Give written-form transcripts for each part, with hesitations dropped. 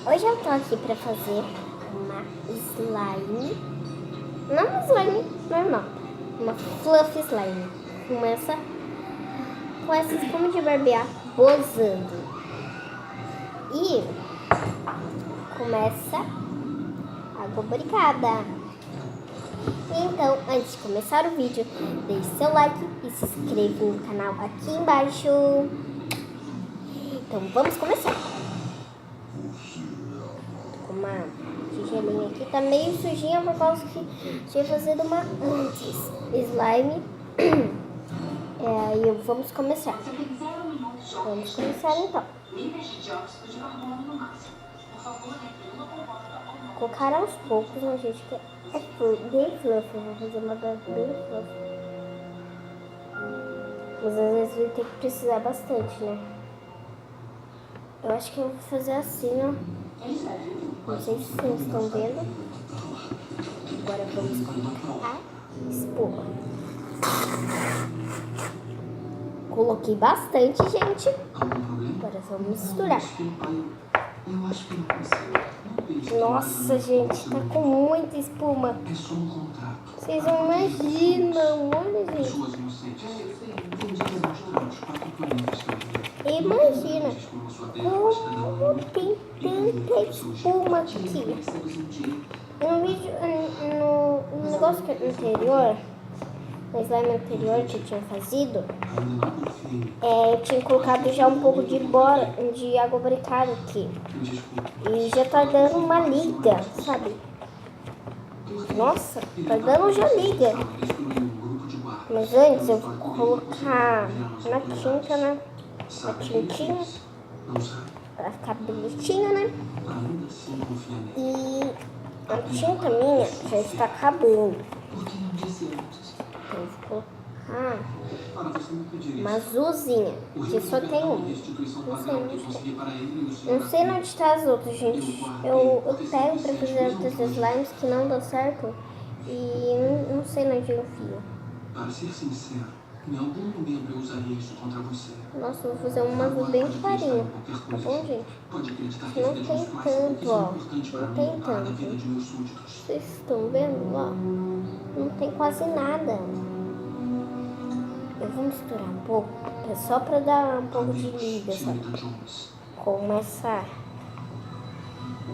Hoje eu tô aqui pra fazer uma slime. Não uma slime normal, uma fluff slime. Com essa espuma de barbear posando. E começa a goboricada. Então, antes de começar o vídeo, deixe seu like e se inscreva no canal aqui embaixo. Então, vamos começar. Com uma tigelinha aqui, tá meio sujinha por causa que tinha fazido uma antes slime. E vamos começar. Vamos começar então. Colocar aos poucos, né, gente? Que é bem fluff. Eu vou fazer uma bem fluff. Mas às vezes vai ter que precisar bastante, né? Eu acho que eu vou fazer assim, ó. Não sei se vocês estão vendo. Agora vamos colocar a espuma. Coloquei bastante, gente. Agora vamos misturar. Nossa, gente, tá com muita espuma. Vocês não imaginam, olha, gente. Imagina como tem tanta espuma aqui. No vídeo, no negócio anterior, no slime anterior que eu tinha fazido, eu tinha colocado já um pouco de água boricada aqui. E já tá dando uma liga, sabe? Nossa, tá dando já liga. Mas antes eu vou colocar na tinta, né? Na tintinha. Pra ficar bonitinho, né? E a tinta minha já está acabando. Então eu vou colocar uma azulzinha, que só tem uma. Não sei onde está as outras, gente. Eu pego pra fazer outras slimes que não dão certo e não sei onde eu enfio. Para ser sincero, em algum momento eu usaria isso contra você. Nossa, eu vou fazer uma azul bem clarinha. Tá bom, gente? Não tem tanto, ó. Não tem tanto. Vocês estão vendo, ó? Não tem quase nada. Eu vou misturar um pouco, só pra dar um pouco de liga, sabe? Começar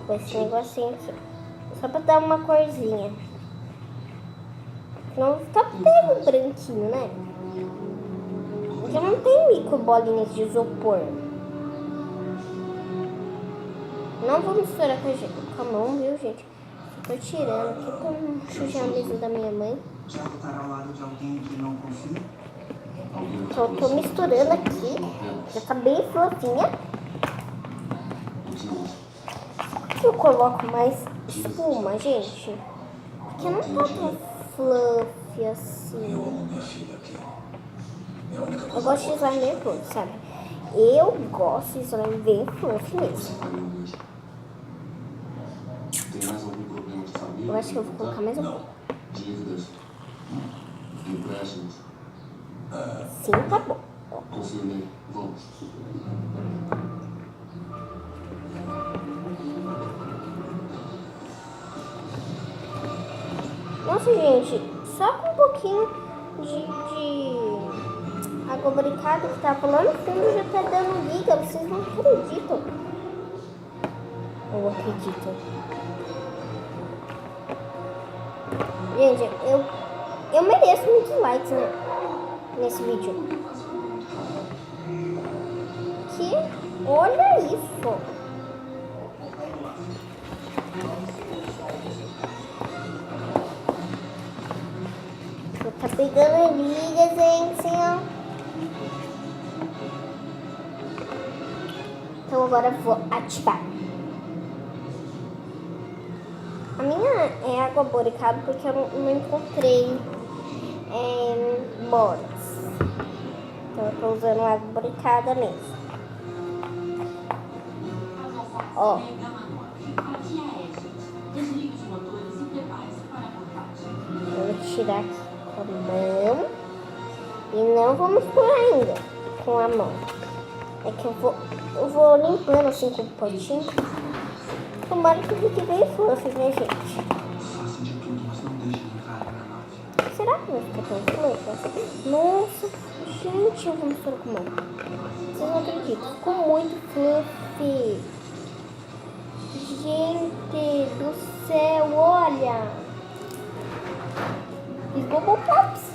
com esse negocinho aqui. Só pra dar uma corzinha. Senão vai ficar bem branquinho, né? Já não tem micro bolinhas de isopor. Não vou misturar com a mão, viu, gente? Tô tirando aqui pra não sujar a mesa da minha mãe. Já estar ao lado de alguém que não confia? Só tô misturando aqui. Já tá bem fluffinha. Por que eu coloco mais espuma, gente? Porque não tá tão fluffy assim. Eu gosto de slime bem fluffy, sabe? Eu gosto de slime bem fluffy mesmo. Eu acho que eu vou colocar mais um pouco. Dívidas, empréstimos. Sim, tá bom. Confirmei. Vamos. Nossa, gente, só com um pouquinho de água boricada que tava lá no fundo já tá dando liga. Vocês não acreditam. Eu acredito. Gente, eu mereço muitos likes, né, nesse vídeo. Que olha isso. Tá pegando liga, gente. Então agora eu vou ativar. A minha é água boricada porque eu não encontrei boras. Então eu tô usando água boricada mesmo. Ó. Eu vou tirar aqui com a mão. E não vou misturar ainda com a mão. É que eu vou limpando assim com o potinho. Tomara que fique bem fluffy, né, gente? Faça de tudo, mas não deixe ele entrar na minha nave. Será que vai ficar tão fluffy assim? Nossa, gente, eu vou misturar com mão. Vocês não acreditam, ficou muito fluffy. Gente do céu, olha. E Bubble Pops.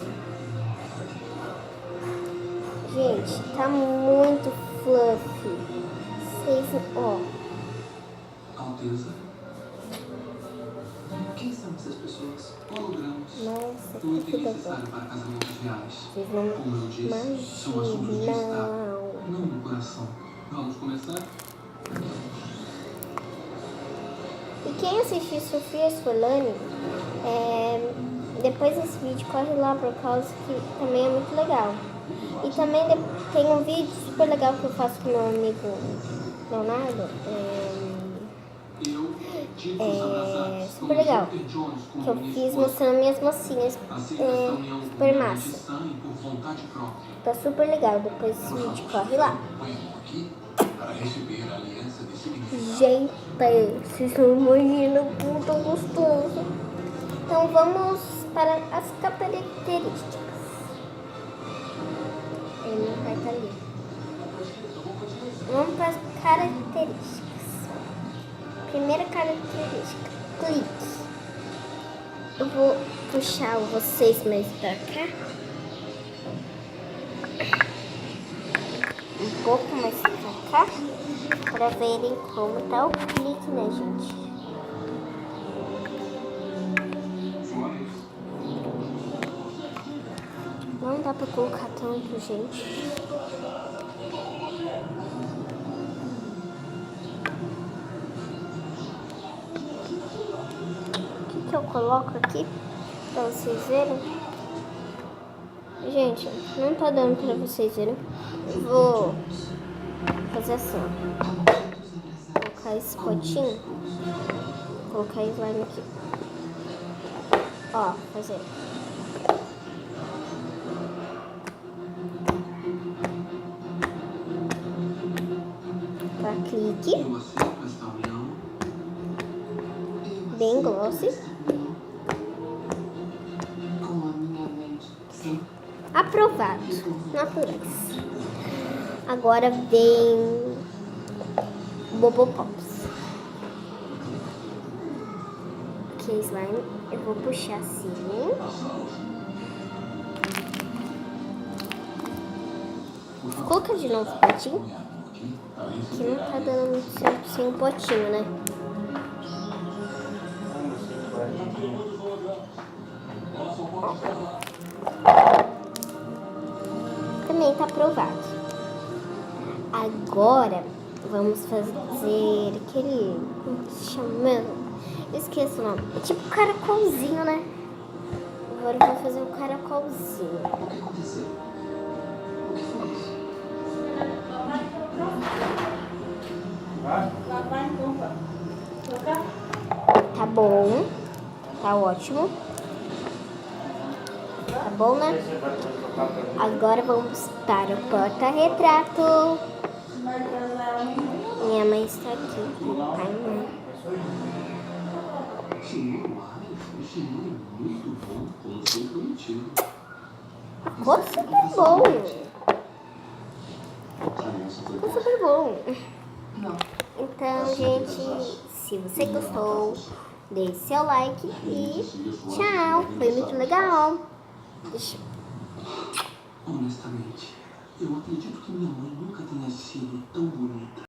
Gente, tá muito fluffy. Vocês, ó. Alteza. Quem são essas pessoas? Hologramas. Nossa, Um que item legal. necessário para casamentos reais. Vocês não Como eu disse, são assuntos de Estado, não do coração. Vamos começar? E quem assistiu Sofia Solani, depois desse vídeo corre lá por causa que também é muito legal. E também tem um vídeo super legal que eu faço com meu amigo Leonardo. Super legal. Que eu fiz mostrando minhas mocinhas. Super massa. Tá super legal. Depois desse vídeo corre lá. Gente, vocês não imaginam como tão gostoso. Então vamos para as características. Ele não vai estar ali. Vamos para as características. Primeira característica, clique. Eu vou puxar vocês mais pra cá. Um pouco mais pra cá. Pra verem como tá o clique, né, gente? Não dá pra colocar tanto, gente. O que eu coloco aqui pra vocês verem? Gente, não tá dando pra vocês verem. Eu vou fazer assim, ó. Colocar esse potinho. Colocar slime aqui. Ó, fazer. Tá, clique. Bem glossy. Aprovado. Naturais. Agora vem Bubble Pops. Ok, slime. Eu vou puxar assim. Vou colocar de novo o potinho. Que não tá dando muito certo sem o potinho, né? Também tá aprovado. Agora vamos fazer aquele... Como se chama mesmo? Esqueço o nome. É tipo caracolzinho, né? Agora eu vou fazer o caracolzinho. O que aconteceu? O que foi isso? Tá bom. Tá ótimo. Tá bom, né? Agora vamos para o porta-retrato. Minha mãe está aqui. Meu pai e mãe. Senhor Miles, o senhor é muito bom, como foi prometido. Ficou super bom. Ficou super bom. Então, gente, se você gostou, deixe seu like e tchau. Foi muito legal. Deixa. Honestamente, eu acredito que minha mãe nunca tenha sido tão bonita.